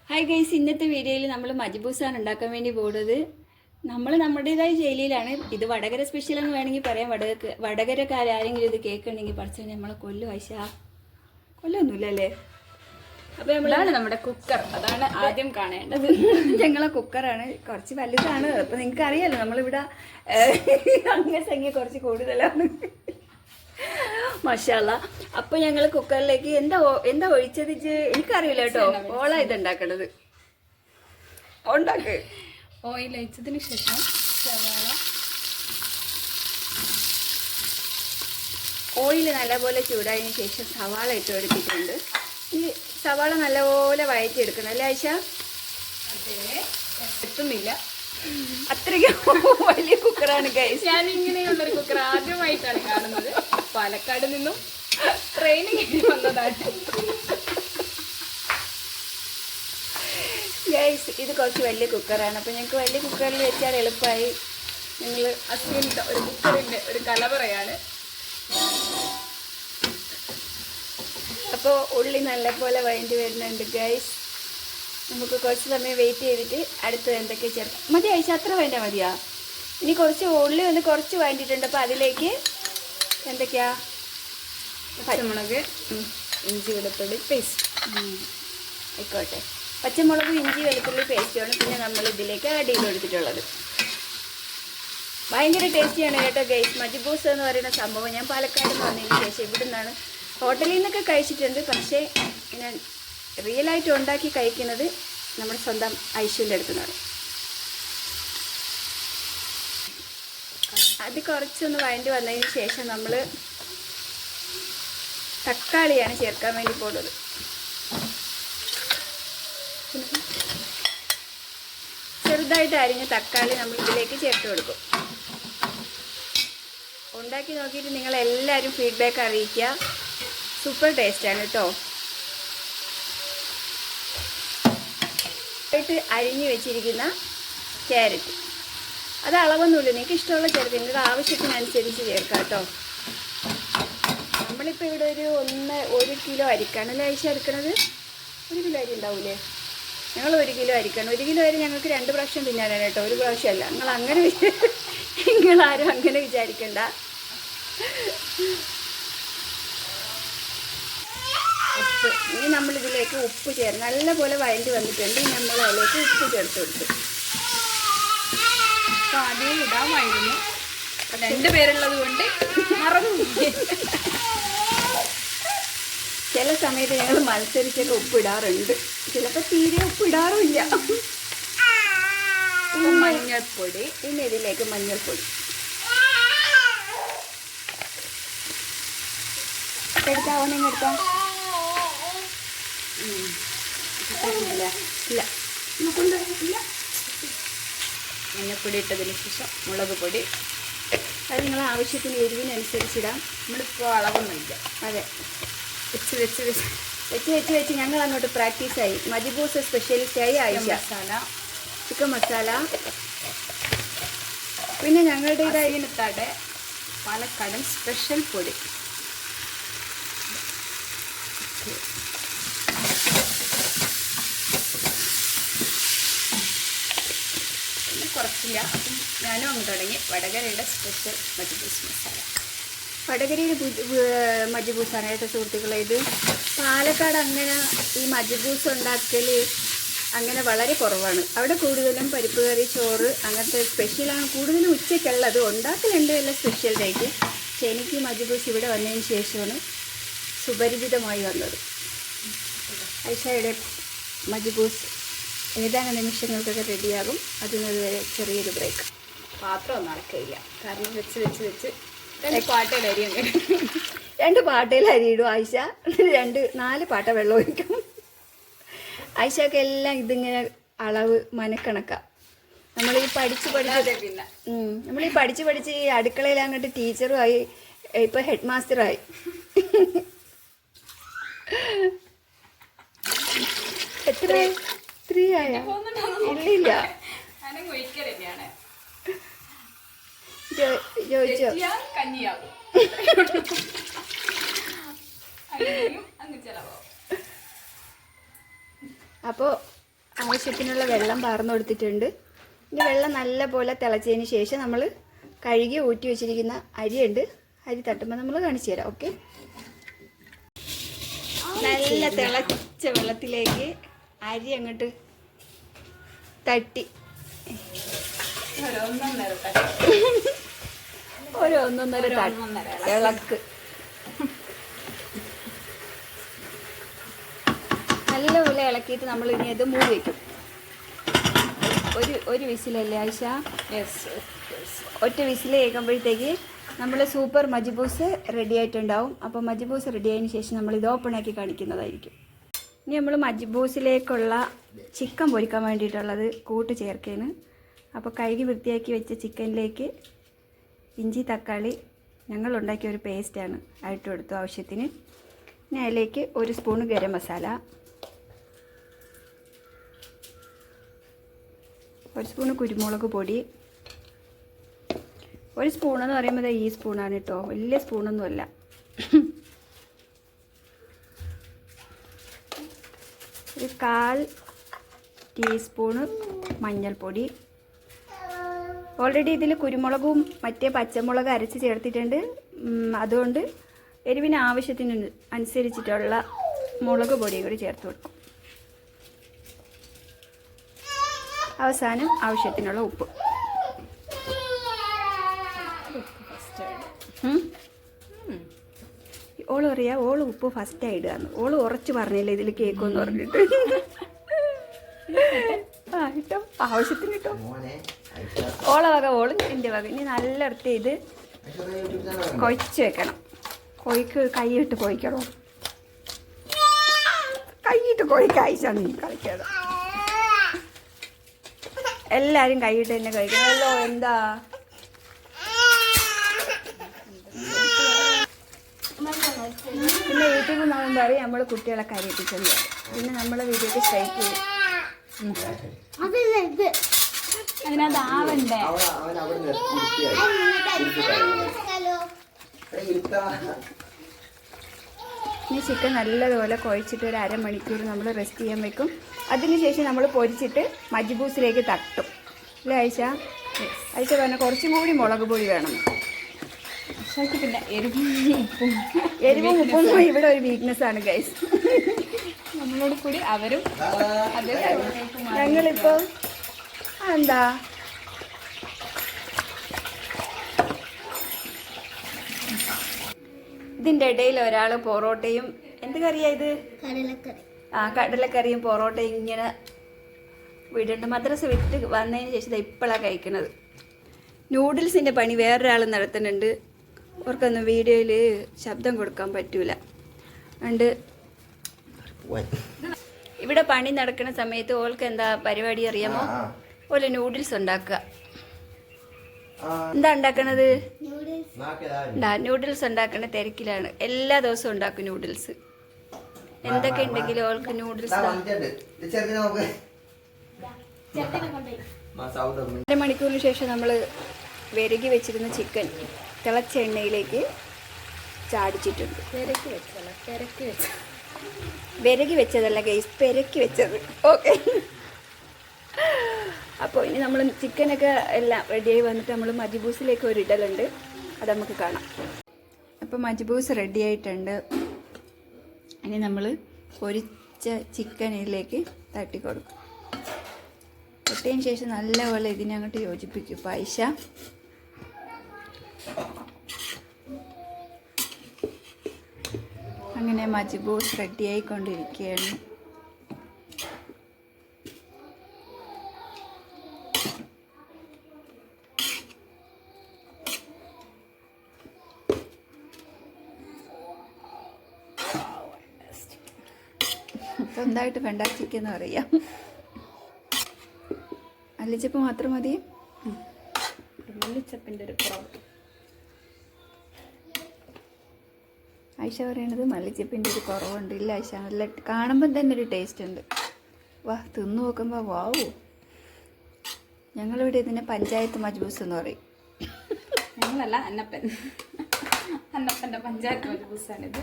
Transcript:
Hi guys, ഇന്നത്തെ വീഡിയോയിൽ നമ്മൾ മജ്ബൂസാണ് ഉണ്ടാക്കാൻ വേണ്ടി പോകുന്നത്. നമ്മൾ നമ്മുടേതായ ശൈലിയിലാണ്. ഇത് വടകര സ്പെഷ്യൽ എന്ന് വേണമെങ്കിൽ പറയാം. വടകരക്കാരെങ്കിലും ഇത് കേൾക്കണമെങ്കിൽ പഠിച്ചാൽ നമ്മളെ കൊല്ലും. കൊല്ലൊന്നുമില്ലല്ലേ? അപ്പോൾ നമ്മളാണ് നമ്മുടെ കുക്കർ, അതാണ് ആദ്യം കാണേണ്ടത്. ഞങ്ങളെ കുക്കറാണ്, കുറച്ച് വലുതാണ്. അപ്പോൾ നിങ്ങൾക്ക് അറിയാമല്ലോ, നമ്മളിവിടെ സംഖ്യ കുറച്ച് കൂടുതലാണ്. മാഷാഅല്ലാ. അപ്പൊ ഞങ്ങൾ കുക്കറിലേക്ക് എന്താ ഒഴിച്ചത് എനിക്കറിയില്ല കേട്ടോ. ഓള ഇത് ഉണ്ടാക്കണത്. ഉണ്ടാക്ക്. ഓയിൽ ഒഴിച്ചതിന് ശേഷം സവാള, ഓയിൽ നല്ലപോലെ ചൂടായതിനു ശേഷം സവാള ഇട്ട് കൊടുത്തിട്ടുണ്ട്. ഈ സവാള നല്ലപോലെ വഴറ്റി എടുക്കണം അല്ലേ ആയിഷ? എത്തുന്നില്ല, അത്രയ്ക്ക് വലിയ കുക്കറാണ് ഗൈസ്. ഞാൻ ഇങ്ങനെയുള്ളൊരു കുക്കർ ആദ്യമായിട്ടാണ് കാണുന്നത്. പാലക്കാട് നിന്നും ട്രെയിനിങ് കിട്ടി വന്നതാണ് ഗൈസ്. ഇത് കുറച്ച് വലിയ കുക്കറാണ്. അപ്പോൾ ഞങ്ങൾക്ക് വലിയ കുക്കറിൽ വെച്ചാൽ എളുപ്പമായി. ഞങ്ങൾ അസ്വിൻ്റെ ഒരു കുക്കറിൻ്റെ ഒരു കലവറയാണ്. അപ്പോൾ ഉള്ളി നല്ലപോലെ വഴണ്ടി വരുന്നുണ്ട് ഗൈസ്. നമുക്ക് കുറച്ച് സമയം വെയിറ്റ് ചെയ്തിട്ട് അടുത്തത് എന്തൊക്കെ ചേർക്കാം. മതി ആയിച്ച, അത്ര വേണ്ട മതിയാ? ഇനി കുറച്ച് ഉള്ളി ഒന്ന് കുറച്ച് വഴണ്ടിയിട്ടുണ്ട്. അപ്പോൾ അതിലേക്ക് എന്തൊക്കെയാ? പച്ചമുളക്, ഇഞ്ചി വെളുത്തുള്ളി പേസ്റ്റ്. ആയിക്കോട്ടെ, പച്ചമുളക് ഇഞ്ചി വെളുത്തുള്ളി പേസ്റ്റാണ് പിന്നെ നമ്മൾ ഇതിലേക്ക് ആഡ് ചെയ്ത് കൊടുത്തിട്ടുള്ളത്. ഭയങ്കര ടേസ്റ്റിയാണ് കേട്ടോ ഗൈസ്. മജ്ബൂസ് എന്ന് പറയുന്ന സംഭവം ഞാൻ പാലക്കാട് നിന്ന് വന്നതിന് ശേഷം ഇവിടെ നിന്നാണ്, ഹോട്ടലിൽ നിന്നൊക്കെ കഴിച്ചിട്ടുണ്ട്. പക്ഷേ ഞാൻ റിയലായിട്ട് ഉണ്ടാക്കി കഴിക്കുന്നത് നമ്മുടെ സ്വന്തം ഐശുവിൻ്റെ അടുത്ത് നിന്നാണ്. അത് കുറച്ചൊന്ന് വഴണ്ടി വന്നതിന് ശേഷം നമ്മൾ തക്കാളിയാണ് ചേർക്കാൻ വേണ്ടി പോകുന്നത്. ചെറുതായിട്ട് അരിഞ്ഞ തക്കാളി നമ്മൾ ഇതിലേക്ക് ചേർത്ത് കൊടുക്കും. ഉണ്ടാക്കി നോക്കിയിട്ട് നിങ്ങളെല്ലാവരും ഫീഡ്ബാക്ക് അറിയിക്കുക. സൂപ്പർ ടേസ്റ്റാണ് കേട്ടോ. അരിഞ്ഞു വെച്ചിരിക്കുന്ന ക്യാരറ്റ്, അത് അളവൊന്നുമില്ല, നിങ്ങൾക്ക് ഇഷ്ടമുള്ള ചേർക്കുക, നിങ്ങളുടെ ആവശ്യത്തിനനുസരിച്ച് ചേർക്കാം കേട്ടോ. നമ്മളിപ്പോൾ ഇവിടെ ഒരു കിലോ അരിക്കാണ് അല്ലേ ആയിഷ എടുക്കണത്? 1 കിലോ അരി ഉണ്ടാവൂലേ? ഞങ്ങൾ 1 കിലോ അരിക്കണം. 1 കിലോ അരി ഞങ്ങൾക്ക് 2 പ്രാവശ്യം തിന്നാനാണ് കേട്ടോ, 1 പ്രാവശ്യമല്ല. നിങ്ങളാരും അങ്ങനെ വിചാരിക്കണ്ട. ഉപ്പ്, ഇനി നമ്മളിതിലേക്ക് ഉപ്പ് ചേർന്ന് നല്ലപോലെ വഴണ്ടി വന്നിട്ടുണ്ട്. നമ്മൾ അതിലേക്ക് ഉപ്പ് ചേർത്ത് കൊടുത്തു. അപ്പോൾ ആദ്യം ഇടാമായിരുന്നു, 2 പേരുള്ളത് കൊണ്ട് മറന്നു. ചില സമയത്ത് ഞങ്ങൾ മത്സരിച്ചൊക്കെ ഉപ്പിടാറുണ്ട്, ചിലപ്പോൾ തീരെ ഉപ്പിടാറുമില്ല. മഞ്ഞൾപ്പൊടി, പിന്നെ ഇതിലേക്ക് മഞ്ഞൾപ്പൊടി എടുത്താൽ ഓനെങ്ങ് എടുത്താൽ ഇല്ല. മഞ്ഞൾപ്പൊടി ഇട്ടതിന് ശേഷം മുളക് പൊടി, അത് നിങ്ങളെ ആവശ്യത്തിന് എരിവിനനുസരിച്ചിടാം. നമ്മളിപ്പോൾ അളവൊന്നുമില്ല. അതെ, വെച്ച് വെച്ച് ഞങ്ങൾ അങ്ങോട്ട് പ്രാക്ടീസായി. മജ്ബൂസ് സ്പെഷ്യലിസ്റ്റായി ആയിഷ. മസാല, ചിക്കൻ മസാല, പിന്നെ ഞങ്ങളുടേതായി തടെ പാലക്കാടൻ സ്പെഷ്യൽ പൊടി. കുറച്ചില്ല, അപ്പം ഞാനും അങ്ങ് തുടങ്ങി വടകരയുടെ സ്പെഷ്യൽ മജ്ബൂസ് മസാല. വടകരയിൽ മജ്ബൂസാണ് കേട്ടോ സുഹൃത്തുക്കളെ. ഇത് പാലക്കാട് അങ്ങനെ ഈ മജ്ബൂസ് ഉണ്ടാക്കൽ അങ്ങനെ വളരെ കുറവാണ്. അവിടെ കൂടുതലും പരിപ്പ് കറി, ചോറ് അങ്ങനത്തെ സ്പെഷ്യലാണ് കൂടുതലും ഉച്ചയ്ക്കുള്ളത്. ഉണ്ടാക്കലുണ്ട് എല്ലാം സ്പെഷ്യലായിട്ട്. പക്ഷേ എനിക്ക് മജ്ബൂസ് ഇവിടെ വന്നതിന് ശേഷമാണ് സുപരിചിതമായി വന്നത്. ഐഷയുടെ മജ്ബൂസ് ഏതാനും നിമിഷങ്ങൾക്കൊക്കെ റെഡിയാകും. അതിനൊരു ചെറിയൊരു ബ്രേക്ക്. പാത്രം ഒന്നും അടക്കയില്ല, കാരണം വെച്ച് 2 പാട്ടയിൽ അരി അങ്ങനെ 2 പാട്ടയിൽ അരി ഇടും ആയിഷ. 4 പാട്ട വെള്ളം ഒഴിക്കും. ആയിഷക്ക് എല്ലാം ഇതിങ്ങനെ അളവ് മനക്കണക്കാം. നമ്മളീ പഠിച്ച് ഈ അടുക്കളയിൽ അങ്ങോട്ട് ടീച്ചറുമായി, ഇപ്പം ഹെഡ് മാസ്റ്ററായി. എത്ര 3 ആയ? ഇല്ല, ചോദിച്ചോ? കഞ്ഞിയാകും. അപ്പോൾ ആവശ്യത്തിനുള്ള വെള്ളം പാർന്നു കൊടുത്തിട്ടുണ്ട്. ഇനി വെള്ളം നല്ല പോലെ തിളച്ചതിന് ശേഷം നമ്മൾ കഴുകി ഊറ്റി വെച്ചിരിക്കുന്ന അരിയുണ്ട്. അരി തട്ടുമ്പോൾ നമ്മൾ കാണിച്ചു തരാം. ഓക്കെ. നല്ല തിളച്ച വെള്ളത്തിലേക്ക് അരി അങ്ങോട്ട് തട്ടി ഒന്നൊന്നര ഇളക്ക് നല്ലപോലെ ഇളക്കിയിട്ട് നമ്മൾ ഇനി അത് മൂടി വയ്ക്കും. ഒരു വിസിലല്ലേ ആയിഷ? ഒറ്റ വിസിൽ കേൾക്കുമ്പോഴത്തേക്ക് നമ്മൾ സൂപ്പർ മജ്ബൂസ് റെഡി ആയിട്ടുണ്ടാവും. അപ്പോൾ മജ്ബൂസ് റെഡി ആയതിനു ശേഷം നമ്മൾ ഇത് ഓപ്പണാക്കി കാണിക്കുന്നതായിരിക്കും. ഇനി നമ്മൾ മജ്ബൂസിലേക്കുള്ള ചിക്കൻ പൊരിക്കാൻ വേണ്ടിയിട്ടുള്ളത് കൂട്ട് ചേർക്കുകയാണ്. അപ്പോൾ കഴുകി വൃത്തിയാക്കി വെച്ച ചിക്കനിലേക്ക് ഇഞ്ചി തക്കാളി ഞങ്ങൾ ഉണ്ടാക്കിയ ഒരു പേസ്റ്റാണ് ആയിട്ട് കൊടുത്തു ആവശ്യത്തിന്. ഇനി അതിലേക്ക് 1 സ്പൂൺ ഗരം മസാല, 1 സ്പൂൺ കുരുമുളക് പൊടി. 1 സ്പൂണെന്ന് പറയുമ്പോൾ ഈ സ്പൂണാണ് കേട്ടോ, വലിയ സ്പൂണൊന്നുമല്ല. ഒരു 1/4 ടീസ്പൂണ് മഞ്ഞൾപ്പൊടി. ഓൾറെഡി ഇതിൽ കുരുമുളകും മറ്റേ പച്ചമുളക് അരച്ച് ചേർത്തിട്ടുണ്ട്. അതുകൊണ്ട് എരിവിന് ആവശ്യത്തിന് അനുസരിച്ചിട്ടുള്ള മുളക് പൊടിയും കൂടി ചേർത്ത് കൊടുക്കും. അവസാനം ആവശ്യത്തിനുള്ള ഉപ്പ്. ഓള് പറയാ ഓള് ഉപ്പ് ഫസ്റ്റ് ഇടുകയെന്ന്. ഓള് ഉറച്ച് പറഞ്ഞില്ല ഇതിൽ കേൾക്കുമെന്ന് പറഞ്ഞിട്ട്. ആ ഇട്ടോ, ആവശ്യത്തിന് ഇട്ടോ. ഓളെ വക ഓളും എൻ്റെ വക. ഇനി നല്ല ഇറത്തി ഇത് കൊഴിച്ച് വെക്കണം. കൈയിട്ട് കൊഴിക്കണോ? കൈയിട്ട് കൊഴിക്കായിച്ചാണ് നീ കളിക്കാതെ. എല്ലാവരും കൈയിട്ട് തന്നെ കഴിക്കണമല്ലോ. എന്താ പിന്നെ യൂട്യൂബിൽ നമ്മൾ പറയും നമ്മൾ കുട്ടികളെ കരയിപ്പിച്ചെന്ന് പറയും. പിന്നെ നമ്മളെ വീഡിയോക്ക് സ്ട്രൈക്ക് ചെയ്യും. അതിനകത്താവണ്ടേ? ഇനി ചിക്കൻ നല്ലതുപോലെ കുഴച്ചിട്ട് ഒരു അരമണിക്കൂർ നമ്മൾ റെസ്റ്റ് ചെയ്യാൻ വെക്കും. അതിനുശേഷം നമ്മൾ പൊരിച്ചിട്ട് മജ്ബൂസിലേക്ക് തട്ടും. അല്ലേ ആയിഷ? ആയിഷ പറഞ്ഞാൽ കുറച്ചും കൂടി മുളക് പൊടി വേണം. പിന്നെ എരിവും ഉപ്പും ഇവിടെ ഒരു വീക്ക്നെസ് ആണ് ഗൈസ്. നമ്മളോട് കൂടി അവരും ഞങ്ങളിപ്പോ എന്താ ഇതിൻ്റെ ഇടയിൽ ഒരാൾ പൊറോട്ടയും എന്ത് കറിയാ ഇത്? കടലക്കറി. കടലക്കറിയും പൊറോട്ടയും ഇങ്ങനെ വീടുണ്ട്. മദ്രസ വിട്ട് വന്നതിന് ശേഷം ഇപ്പോഴാണ് കഴിക്കുന്നത്. നൂഡിൽസിൻ്റെ പണി വേറൊരാൾ നടത്തുന്നുണ്ട്. അവർക്കൊന്നും വീഡിയോയിൽ ശബ്ദം കൊടുക്കാൻ പറ്റൂല. അതുകൊണ്ട് ഇവിടെ പണി നടക്കുന്ന സമയത്ത് ഓൾക്ക് എന്താ പരിപാടി അറിയാമോ? ഓല് നൂഡിൽസ് ഉണ്ടാക്കുക. എന്താ ഉണ്ടാക്കണത്? നൂഡിൽസ് ഉണ്ടാക്കണ തിരക്കിലാണ്. എല്ലാ ദിവസവും ഉണ്ടാക്കും നൂഡിൽസ്. എന്തൊക്കെ ഉണ്ടെങ്കിലും ഓൾക്ക് നൂഡിൽസ്. 1 മണിക്കൂറിന് ശേഷം നമ്മൾ വിരകി വെച്ചിരുന്ന ചിക്കൻ തിളച്ച എണ്ണയിലേക്ക് ചാടിച്ചിട്ടുണ്ട്. വിരകി വെച്ചതല്ല ഗൈസ്, പെരക്കി വെച്ചത്. ഓക്കെ. അപ്പോൾ ഇനി നമ്മൾ ചിക്കനൊക്കെ എല്ലാം റെഡിയായി വന്നിട്ട് നമ്മൾ മജ്ബൂസിലേക്ക് ഒരു ഇടലുണ്ട്. അത് നമുക്ക് കാണാം. അപ്പോൾ മജ്ബൂസ് റെഡി ആയിട്ടുണ്ട്. ഇനി നമ്മൾ പൊരിച്ച ചിക്കനിലേക്ക് തട്ടി കൊടുക്കും. പൊട്ടിയതിന് ശേഷം നല്ലപോലെ ഇതിനങ്ങോട്ട് യോജിപ്പിക്കും. പൈസ അങ്ങനെ മജ്ബൂസ് റെഡിയായിക്കൊണ്ടിരിക്കുകയാണ്. സ്വന്തമായിട്ട് വെണ്ടാച്ചിക്കെന്ന് പറയാം. മല്ലിച്ചപ്പ് മാത്രം മതി. മല്ലിച്ചപ്പിൻ്റെ ഒരു കുറവ്. ആയിഷ പറയണത് മല്ലിച്ചപ്പിൻ്റെ ഒരു കുറവുണ്ട്. ഇല്ല ആയിഷ, നല്ല കാണുമ്പം തന്നെ ഒരു ടേസ്റ്റ് ഉണ്ട്. വാ, തിന്നു നോക്കുമ്പോൾ വാവൂ. ഞങ്ങളിവിടെ ഇതിനെ പഞ്ചായത്ത് മജ്ബൂസ് എന്ന് പറയും. ഞങ്ങളല്ല, അന്നപ്പൻ്റെ പഞ്ചായത്ത് മജ്ബൂസാണിത്.